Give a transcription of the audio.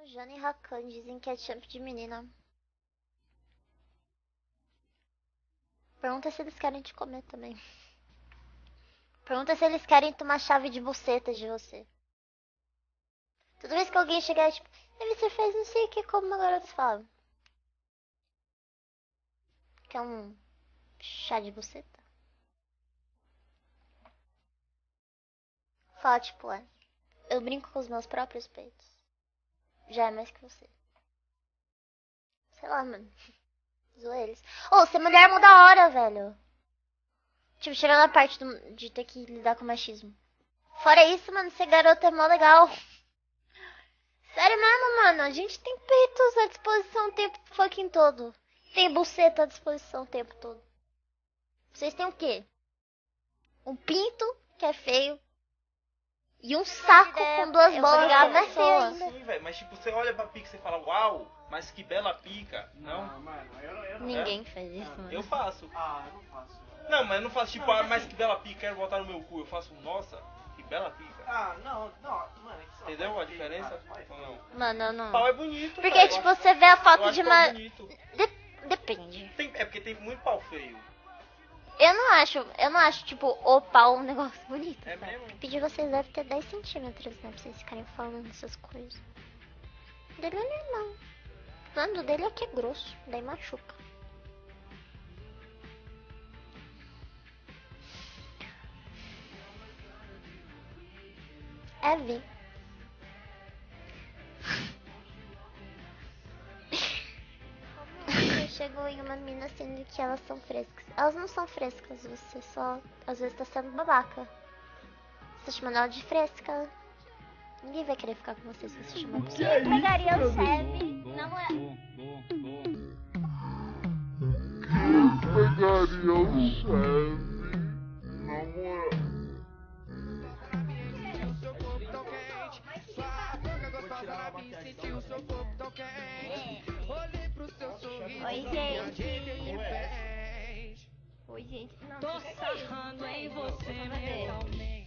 Jana e Rakan dizem que é champ de menina. Pergunta se eles querem te comer também. Pergunta se eles querem tomar chave de buceta de você. Toda vez que alguém chegar, tipo, você fez não sei o que, como uma garota fala. Quer um chá de buceta? Fala, tipo, eu brinco com os meus próprios peitos. Já é mais que você. Sei lá, mano. Zoa eles. Ô, ser mulher muda a hora, velho. Tipo, tirando a parte de ter que lidar com machismo. Fora isso, mano, ser garota é mó legal. Sério mesmo, mano. A gente tem peitos à disposição o tempo fucking todo. Tem buceta à disposição o tempo todo. Vocês têm o quê? Um pinto, que é feio. E um saco com duas bolas na pessoa. Sim, velho. Mas tipo, você olha pra pica e você fala, uau, mas que bela pica. Não? Mano, eu não. Ninguém faz isso, mano. Eu faço. Ah, eu não faço. Não, mas eu não faço tipo, mas que bela pica, quero botar no meu cu. Eu faço, nossa, que bela pica. Ah, não, mano. Entendeu a diferença? Ou não? Mano, eu não. Pau é bonito, Porque, velho. tipo, você vê a Eu foto acho de pau uma... bonito. Depende. É porque tem muito pau feio. Eu não acho, tipo, o pau um negócio bonito. É sabe? mesmo? O pipi de vocês deve ter 10 centímetros, né? Pra vocês ficarem falando essas coisas. O dele não. Mano, o dele é que é grosso. Daí machuca. É V. Você chegou em uma mina sendo que elas são frescas. Elas não são frescas, você só às vezes tá sendo babaca. Você tá chamando ela de fresca. Ninguém vai querer ficar com você se você chamar de fresca. Quem pegaria o chefe na moral? Quem pegaria o chefe na moral? Oi, gente. Oi, gente. Não, Tô sarrando em você mentalmente.